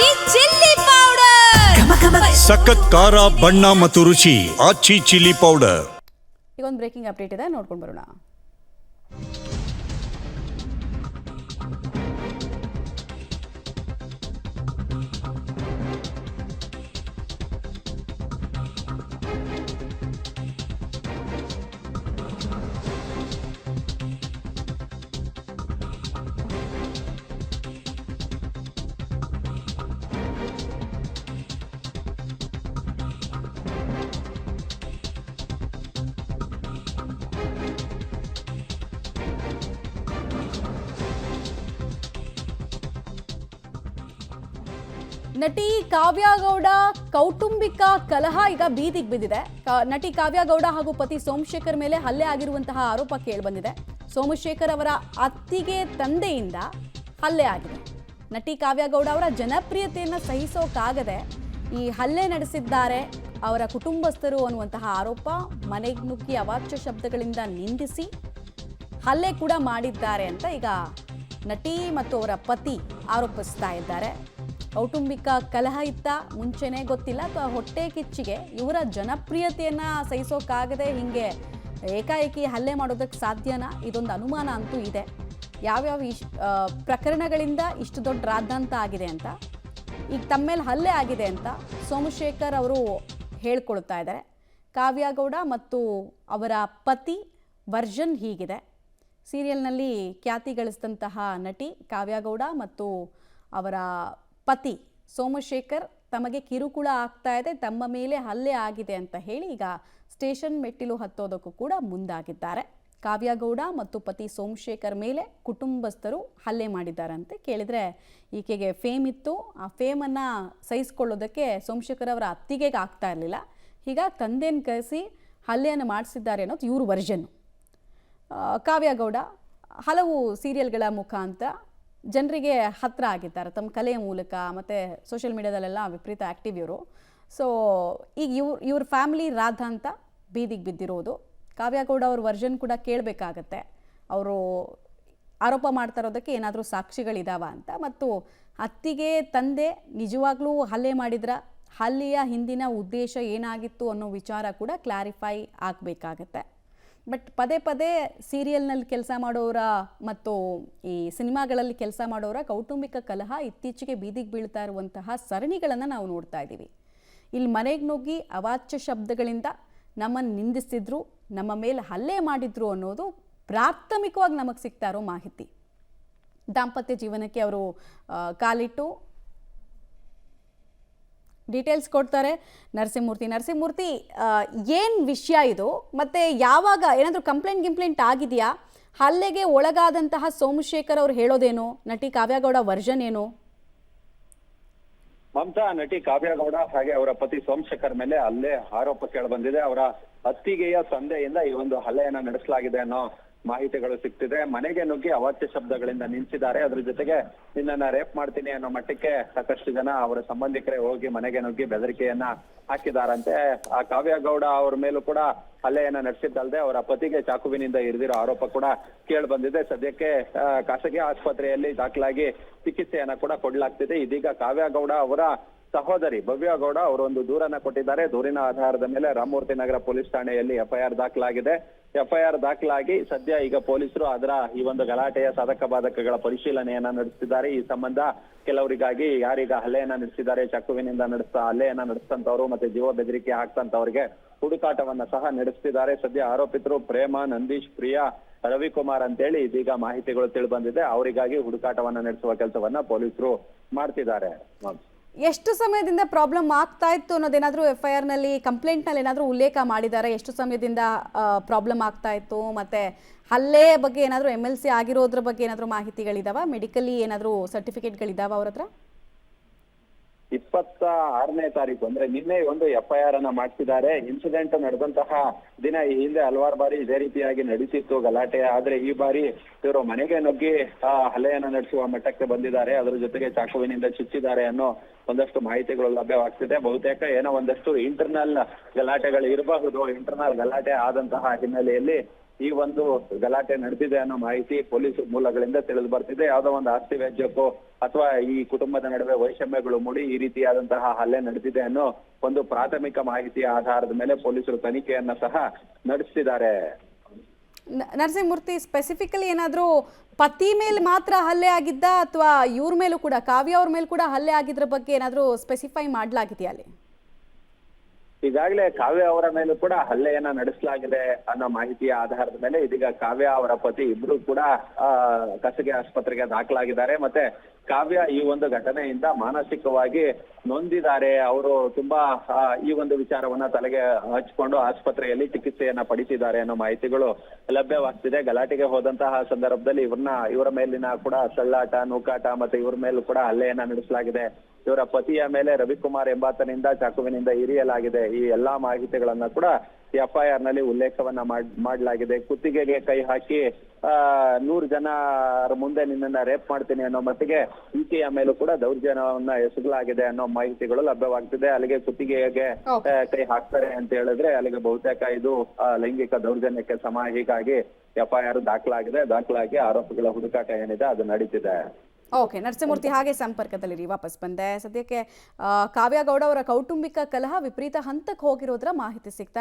ಆಚಿ chilli powder ಸಖತ್ ಖಾರ ಬಣ್ಣ ಮತ್ತು ರುಚಿ ಆಚಿ ಚಿಲ್ಲಿ ಪೌಡರ್. ಈಗ ಒಂದು ಬ್ರೇಕಿಂಗ್ ಅಪ್ಡೇಟ್ ಇದೆ, ನೋಡ್ಕೊಂಡು ಬರೋಣ. ನಟಿ ಕಾವ್ಯ ಗೌಡ ಕೌಟುಂಬಿಕ ಕಲಹ ಈಗ ಬೀದಿಗೆ ಬಿದ್ದಿದೆ. ನಟಿ ಕಾವ್ಯ ಗೌಡ ಹಾಗೂ ಪತಿ ಸೋಮಶೇಖರ್ ಮೇಲೆ ಹಲ್ಲೆ ಆಗಿರುವಂತಹ ಆರೋಪ ಕೇಳಿಬಂದಿದೆ. ಸೋಮಶೇಖರ್ ಅವರ ಅತ್ತಿಗೆ ತಂದೆಯಿಂದ ಹಲ್ಲೆ ಆಗಿದೆ. ನಟಿ ಕಾವ್ಯ ಗೌಡ ಅವರ ಜನಪ್ರಿಯತೆಯನ್ನು ಸಹಿಸೋಕಾಗದೆ ಈ ಹಲ್ಲೆ ನಡೆಸಿದ್ದಾರೆ ಅವರ ಕುಟುಂಬಸ್ಥರು ಅನ್ನುವಂತಹ ಆರೋಪ. ಮನೆಗೆ ನುಗ್ಗಿ ಅವಾಚ್ಯ ಶಬ್ದಗಳಿಂದ ನಿಂದಿಸಿ ಹಲ್ಲೆ ಕೂಡ ಮಾಡಿದ್ದಾರೆ ಅಂತ ಈಗ ನಟಿ ಮತ್ತು ಅವರ ಪತಿ ಆರೋಪಿಸ್ತಾ ಇದ್ದಾರೆ. ಕೌಟುಂಬಿಕ ಕಲಹ ಇತ್ತ ಮುಂಚೆನೇ ಗೊತ್ತಿಲ್ಲ ಅಥವಾ ಹೊಟ್ಟೆ ಕಿಚ್ಚಿಗೆ ಇವರ ಜನಪ್ರಿಯತೆಯನ್ನು ಸಹಿಸೋಕ್ಕಾಗದೆ ಹಿಂಗೆ ಏಕಾಏಕಿ ಹಲ್ಲೆ ಮಾಡೋದಕ್ಕೆ ಸಾಧ್ಯನಾ? ಇದೊಂದು ಅನುಮಾನ ಅಂತೂ ಇದೆ. ಯಾವ್ಯಾವ ಪ್ರಕರಣಗಳಿಂದ ಇಷ್ಟು ದೊಡ್ಡ ರಾದ್ಧಾಂತ ಆಗಿದೆ ಅಂತ, ಈಗ ತಮ್ಮ ಮೇಲೆ ಹಲ್ಲೆ ಆಗಿದೆ ಅಂತ ಸೋಮಶೇಖರ್ ಅವರು ಹೇಳ್ಕೊಳ್ತಾ ಇದ್ದಾರೆ. ಕಾವ್ಯ ಗೌಡ ಮತ್ತು ಅವರ ಪತಿ ವರ್ಷನ್ ಹೀಗಿದೆ. ಸೀರಿಯಲ್ನಲ್ಲಿ ಖ್ಯಾತಿ ಗಳಿಸಿದಂತಹ ನಟಿ ಕಾವ್ಯ ಗೌಡ ಮತ್ತು ಅವರ ಪತಿ ಸೋಮಶೇಖರ್ ತಮಗೆ ಕಿರುಕುಳ ಆಗ್ತಾ ಇದೆ, ತಮ್ಮ ಮೇಲೆ ಹಲ್ಲೆ ಆಗಿದೆ ಅಂತ ಹೇಳಿ ಈಗ ಸ್ಟೇಷನ್ ಮೆಟ್ಟಿಲು ಹತ್ತೋದಕ್ಕೂ ಕೂಡ ಮುಂದಾಗಿದ್ದಾರೆ. ಕಾವ್ಯ ಗೌಡ ಮತ್ತು ಪತಿ ಸೋಮಶೇಖರ್ ಮೇಲೆ ಕುಟುಂಬಸ್ಥರು ಹಲ್ಲೆ ಮಾಡಿದ್ದಾರಂತೆ. ಕೇಳಿದರೆ ಈಕೆಗೆ ಫೇಮ್ ಇತ್ತು, ಆ ಫೇಮನ್ನು ಸಹಿಸ್ಕೊಳ್ಳೋದಕ್ಕೆ ಸೋಮಶೇಖರ್ ಅವರ ಅತ್ತಿಗೆಗೆ ಆಗ್ತಾ ಇರಲಿಲ್ಲ. ಹೀಗಾಗಿ ತಂದೆಯನ್ನು ಕರೆಸಿ ಹಲ್ಲೆಯನ್ನು ಮಾಡಿಸಿದ್ದಾರೆ ಅನ್ನೋದು ಇವರು ವರ್ಷನ್ನು. ಕಾವ್ಯ ಗೌಡ ಹಲವು ಸೀರಿಯಲ್ಗಳ ಮುಖಾಂತರ ಜನರಿಗೆ ಹತ್ತಿರ ಆಗಿದ್ದಾರೆ ತಮ್ಮ ಕಲೆಯ ಮೂಲಕ, ಮತ್ತು ಸೋಷಿಯಲ್ ಮೀಡಿಯಾದಲ್ಲೆಲ್ಲ ವಿಪರೀತ ಆ್ಯಕ್ಟಿವ್ ಇವರು. ಸೊ ಈಗ ಇವ್ರ ಫ್ಯಾಮಿಲಿ ರಾದ್ಧಾಂತ ಬೀದಿಗೆ ಬಿದ್ದಿರೋದು. ಕಾವ್ಯ ಗೌಡ ಅವ್ರ ವರ್ಷನ್ ಕೂಡ ಕೇಳಬೇಕಾಗತ್ತೆ, ಅವರು ಆರೋಪ ಮಾಡ್ತಾ ಇರೋದಕ್ಕೆ ಏನಾದರೂ ಸಾಕ್ಷಿಗಳಿದಾವ ಅಂತ. ಮತ್ತು ಅತ್ತಿಗೆ ತಂದೆ ನಿಜವಾಗ್ಲೂ ಹಲ್ಲೆ ಮಾಡಿದ್ರ, ಹಲ್ಲೆಯ ಹಿಂದಿನ ಉದ್ದೇಶ ಏನಾಗಿತ್ತು ಅನ್ನೋ ವಿಚಾರ ಕೂಡ ಕ್ಲಾರಿಫೈ ಆಗಬೇಕಾಗತ್ತೆ. ಬಟ್ ಪದೇ ಪದೇ ಸೀರಿಯಲ್ನಲ್ಲಿ ಕೆಲಸ ಮಾಡೋರ ಮತ್ತು ಈ ಸಿನಿಮಾಗಳಲ್ಲಿ ಕೆಲಸ ಮಾಡೋರ ಕೌಟುಂಬಿಕ ಕಲಹ ಇತ್ತೀಚೆಗೆ ಬೀದಿಗೆ ಬೀಳ್ತಾ ಇರುವಂತಹ ಸರಣಿಗಳನ್ನು ನಾವು ನೋಡ್ತಾ ಇದ್ದೀವಿ. ಇಲ್ಲಿ ಮನೆಗೆ ನುಗ್ಗಿ ಅವಾಚ್ಯ ಶಬ್ದಗಳಿಂದ ನಮ್ಮನ್ನು ನಿಂದಿಸಿದ್ರು, ನಮ್ಮ ಮೇಲೆ ಹಲ್ಲೆ ಮಾಡಿದ್ರು ಅನ್ನೋದು ಪ್ರಾಥಮಿಕವಾಗಿ ನಮಗೆ ಸಿಗ್ತಾ ಇರೋ ಮಾಹಿತಿ. ದಾಂಪತ್ಯ ಜೀವನಕ್ಕೆ ಅವರು ಕಾಲಿಟ್ಟು ಡೀಟೇಲ್ಸ್ ಕೊಡ್ತಾರೆ ನರಸಿಂಹಮೂರ್ತಿ. ಏನು ವಿಷಯ ಇದು, ಮತ್ತು ಯಾವಾಗ ಏನಾದರೂ ಕಂಪ್ಲೇಂಟ್ ಆಗಿದೆಯಾ? ಹಲ್ಲೆಗೆ ಒಳಗಾದಂತಹ ಸೋಮಶೇಖರ್ ಅವ್ರು ಹೇಳೋದೇನು, ನಟಿ ಕಾವ್ಯಗೌಡ ವರ್ಷನ್ ಏನು? ಮಮತಾ, ನಟಿ ಕಾವ್ಯಗೌಡ ಹಾಗೆ ಅವರ ಪತಿ ಸೋಮಶೇಖರ್ ಮೇಲೆ ಹಲ್ಲೆ ಆರೋಪ ಕೇಳಿಬಂದಿದೆ. ಅವರ ಅತ್ತಿಗೆಯ ತಂದೆಯಿಂದ ಈ ಒಂದು ಹಲ್ಲೆಯನ್ನ ನಡೆಸಲಾಗಿದೆ ಅನ್ನೋ ಮಾಹಿತಿಗಳು ಸಿಗ್ತಿದೆ. ಮನೆಗೆ ನುಗ್ಗಿ ಅವಾಚ್ಯ ಶಬ್ದಗಳಿಂದ ನಿಂತಿದ್ದಾರೆ. ಅದ್ರ ಜೊತೆಗೆ ನಿನ್ನನ್ನ ರೇಪ್ ಮಾಡ್ತೀನಿ ಅನ್ನೋ ಮಟ್ಟಕ್ಕೆ ಸಾಕಷ್ಟು ಜನ ಅವರ ಸಂಬಂಧಿಕರೇ ಹೋಗಿ ಮನೆಗೆ ನುಗ್ಗಿ ಬೆದರಿಕೆಯನ್ನ ಹಾಕಿದಾರಂತೆ. ಆ ಕಾವ್ಯ ಗೌಡ ಅವ್ರ ಮೇಲೂ ಕೂಡ ಹಲ್ಲೆಯನ್ನ ನಡೆಸಿದ್ದಲ್ಲದೆ ಅವರ ಪತಿಗೆ ಚಾಕುವಿನಿಂದ ಇರಿದಿರೋ ಆರೋಪ ಕೂಡ ಕೇಳಿ ಬಂದಿದೆ. ಸದ್ಯಕ್ಕೆ ಖಾಸಗಿ ಆಸ್ಪತ್ರೆಯಲ್ಲಿ ದಾಖಲಾಗಿ ಚಿಕಿತ್ಸೆಯನ್ನ ಕೂಡ ಕೊಡ್ಲಾಗ್ತಿದೆ. ಇದೀಗ ಕಾವ್ಯ ಗೌಡ ಅವರ ಸಹೋದರಿ ಭವ್ಯ ಗೌಡ ಅವರೊಂದು ದೂರನ್ನ ಕೊಟ್ಟಿದ್ದಾರೆ. ದೂರಿನ ಆಧಾರದ ಮೇಲೆ ರಾಮಮೂರ್ತಿ ನಗರ ಪೊಲೀಸ್ ಠಾಣೆಯಲ್ಲಿ ಎಫ್ಐಆರ್ ದಾಖಲಾಗಿದೆ. ಎಫ್ಐಆರ್ ದಾಖಲಾಗಿ ಸದ್ಯ ಈಗ ಪೊಲೀಸರು ಅದರ ಈ ಒಂದು ಗಲಾಟೆಯ ಸಾಧಕ ಬಾಧಕಗಳ ಪರಿಶೀಲನೆಯನ್ನ ನಡೆಸುತ್ತಿದ್ದಾರೆ. ಈ ಸಂಬಂಧ ಕೆಲವರಿಗಾಗಿ ಯಾರೀಗ ಹಲ್ಲೆಯನ್ನ ನಡೆಸಿದ್ದಾರೆ, ಚಾಕುವಿನಿಂದ ಹಲ್ಲೆಯನ್ನ ನಡೆಸ್ತಂತವ್ರು ಮತ್ತೆ ಜೀವ ಬೆದರಿಕೆ ಹಾಕ್ತಂತವ್ರಿಗೆ ಹುಡುಕಾಟವನ್ನ ಸಹ ನಡೆಸುತ್ತಿದ್ದಾರೆ. ಸದ್ಯ ಆರೋಪಿತರು ಪ್ರೇಮ, ನಂದೀಶ್, ಪ್ರಿಯಾ, ರವಿಕುಮಾರ್ ಅಂತೇಳಿ ಇದೀಗ ಮಾಹಿತಿಗಳು ತಿಳಿದು ಬಂದಿದೆ. ಅವರಿಗಾಗಿ ಹುಡುಕಾಟವನ್ನ ನಡೆಸುವ ಕೆಲಸವನ್ನ ಪೊಲೀಸರು ಮಾಡ್ತಿದ್ದಾರೆ. ಎಷ್ಟು ಸಮಯದಿಂದ ಪ್ರಾಬ್ಲಮ್ ಆಗ್ತಾ ಇತ್ತು ಅನ್ನೋದೇನಾದರೂ ಎಫ್ಐಆರ್ನಲ್ಲಿ ಕಂಪ್ಲೇಂಟ್ನಲ್ಲಿ ಏನಾದರೂ ಉಲ್ಲೇಖ ಮಾಡಿದ್ದಾರೆ? ಎಷ್ಟು ಸಮಯದಿಂದ ಪ್ರಾಬ್ಲಮ್ ಆಗ್ತಾ ಇತ್ತು, ಮತ್ತು ಹಲ್ಲೆ ಬಗ್ಗೆ ಏನಾದರೂ MLC ಆಗಿರೋದ್ರ ಬಗ್ಗೆ ಏನಾದರೂ ಮಾಹಿತಿಗಳಿದಾವ? ಮೆಡಿಕಲಿ ಏನಾದರೂ ಸರ್ಟಿಫಿಕೇಟ್ಗಳಿದಾವ ಅವ್ರ ಹತ್ರ? 26ನೇ ತಾರೀಕು ಅಂದ್ರೆ ನಿನ್ನೆ ಒಂದು ಎಫ್ಐಆರ್ ಅನ್ನ ಮಾಡಿಸಿದ್ದಾರೆ. ಇನ್ಸಿಡೆಂಟ್ ನಡೆದಂತಹ ದಿನ ಈ ಹಿಂದೆ ಹಲವಾರು ಬಾರಿ ಇದೇ ರೀತಿಯಾಗಿ ನಡೀತಿತ್ತು ಗಲಾಟೆ. ಆದ್ರೆ ಈ ಬಾರಿ ಇವರು ಮನೆಗೆ ನುಗ್ಗಿ ಹಲ್ಲೆಯನ್ನ ನಡೆಸುವ ಮಟ್ಟಕ್ಕೆ ಬಂದಿದ್ದಾರೆ. ಅದರ ಜೊತೆಗೆ ಚಾಕುವಿನಿಂದ ಚುಚ್ಚಿದ್ದಾರೆ ಅನ್ನೋ ಒಂದಷ್ಟು ಮಾಹಿತಿಗಳು ಲಭ್ಯವಾಗ್ತಿದೆ. ಬಹುತೇಕ ಏನೋ ಒಂದಷ್ಟು ಇಂಟರ್ನಲ್ ಗಲಾಟೆಗಳು ಇರಬಹುದು. ಇಂಟರ್ನಲ್ ಗಲಾಟೆ ಆದಂತಹ ಹಿನ್ನೆಲೆಯಲ್ಲಿ ಈ ಒಂದು ಗಲಾಟೆ ನಡೆದಿದೆ ಅನ್ನೋ ಮಾಹಿತಿ ಪೊಲೀಸ್ ಮೂಲಗಳಿಂದ ತಿಳಿದು ಬರ್ತಿದೆ. ಯಾವುದೋ ಒಂದು ಆಸ್ತಿ ವ್ಯಾಜ್ಯಕ್ಕೋ ಅಥವಾ ಈ ಕುಟುಂಬದ ನಡುವೆ ವೈಷಮ್ಯಗಳು ಮೂಡಿ ಈ ರೀತಿಯಾದಂತಹ ಹಲ್ಲೆ ನಡೆದಿದೆ ಅನ್ನೋ ಒಂದು ಪ್ರಾಥಮಿಕ ಮಾಹಿತಿಯ ಆಧಾರದ ಮೇಲೆ ಪೊಲೀಸರು ತನಿಖೆಯನ್ನ ಸಹ ನಡೆಸ್ತಿದ್ದಾರೆ. ನರಸಿಂಹಮೂರ್ತಿ, ಸ್ಪೆಸಿಫಿಕಲಿ ಏನಾದರೂ ಪತಿ ಮೇಲೆ ಮಾತ್ರ ಹಲ್ಲೆ ಆಗಿದ್ದ ಅಥವಾ ಇವ್ರ ಮೇಲೂ ಕೂಡ, ಕಾವ್ಯ ಅವ್ರ ಮೇಲೆ ಕೂಡ ಹಲ್ಲೆ ಆಗಿದ್ರ ಬಗ್ಗೆ ಏನಾದರೂ ಸ್ಪೆಸಿಫೈ ಮಾಡಲಾಗಿದೆಯಾ ಅಲ್ಲಿ? ಈಗಾಗಲೇ ಕಾವ್ಯ ಅವರ ಮೇಲೂ ಕೂಡ ಹಲ್ಲೆಯನ್ನ ನಡೆಸಲಾಗಿದೆ ಅನ್ನೋ ಮಾಹಿತಿಯ ಆಧಾರದ ಮೇಲೆ ಇದೀಗ ಕಾವ್ಯ ಅವರ ಪತಿ ಇಬ್ರು ಕೂಡ ಖಾಸಗಿ ಆಸ್ಪತ್ರೆಗೆ ದಾಖಲಾಗಿದ್ದಾರೆ. ಮತ್ತೆ ಕಾವ್ಯ ಈ ಒಂದು ಘಟನೆಯಿಂದ ಮಾನಸಿಕವಾಗಿ ನೊಂದಿದ್ದಾರೆ. ಅವರು ತುಂಬಾ ಈ ಒಂದು ವಿಚಾರವನ್ನ ತಲೆಗೆ ಹಚ್ಕೊಂಡು ಆಸ್ಪತ್ರೆಯಲ್ಲಿ ಚಿಕಿತ್ಸೆಯನ್ನ ಪಡಿಸಿದ್ದಾರೆ ಅನ್ನೋ ಮಾಹಿತಿಗಳು ಲಭ್ಯವಾಗ್ತಿದೆ. ಗಲಾಟೆಗೆ ಹೋದಂತಹ ಸಂದರ್ಭದಲ್ಲಿ ಇವರ ಮೇಲಿನ ಕೂಡ ತಳ್ಳಾಟ, ನೂಕಾಟ ಮತ್ತೆ ಇವ್ರ ಮೇಲೂ ಕೂಡ ಹಲ್ಲೆಯನ್ನ ನಡೆಸಲಾಗಿದೆ. ಇವರ ಪತಿಯ ಮೇಲೆ ರವಿಕುಮಾರ್ ಎಂಬಾತನಿಂದ ಚಾಕುವಿನಿಂದ ಇರಿಯಲಾಗಿದೆ. ಈ ಎಲ್ಲಾ ಮಾಹಿತಿಗಳನ್ನ ಕೂಡ FIR ನಲ್ಲಿ ಉಲ್ಲೇಖವನ್ನ ಮಾಡಲಾಗಿದೆ. ಕುತ್ತಿಗೆಗೆ ಕೈ ಹಾಕಿ 100 ಜನರ ಮುಂದೆ ನಿನ್ನನ್ನ ರೇಪ್ ಮಾಡ್ತೀನಿ ಅನ್ನೋ ಮಟ್ಟಿಗೆ ಈಕೆಯ ಮೇಲೂ ಕೂಡ ದೌರ್ಜನ್ಯವನ್ನ ಎಸಗಲಾಗಿದೆ ಅನ್ನೋ ಮಾಹಿತಿಗಳು ಲಭ್ಯವಾಗ್ತಿದೆ. ಅಲ್ಲಿಗೆ ಕುತ್ತಿಗೆಗೆ ಕೈ ಹಾಕ್ತಾರೆ ಅಂತ ಹೇಳಿದ್ರೆ ಅಲ್ಲಿಗೆ ಬಹುತೇಕ ಇದು ಲೈಂಗಿಕ ದೌರ್ಜನ್ಯಕ್ಕೆ ಸಮ. ಹೀಗಾಗಿ FIR ದಾಖಲಾಗಿ ಆರೋಪಿಗಳ ಹುಡುಕಾಟ ಏನಿದೆ ಅದು ನಡೀತಿದೆ. ಓಕೆ ನರಸಿಂಹಮೂರ್ತಿ, ಹಾಗೆ ಸಂಪರ್ಕದಲ್ಲಿರಿ. ವಾಪಸ್ ಬಂದೆ. ಸದ್ಯಕ್ಕೆ ಕಾವ್ಯ ಗೌಡ ಅವರ ಕೌಟುಂಬಿಕ ಕಲಹ ವಿಪರೀತ ಹಂತಕ್ಕೆ ಹೋಗಿರೋದ್ರ ಮಾಹಿತಿ ಸಿಗ್ತಾ ಇದೆ.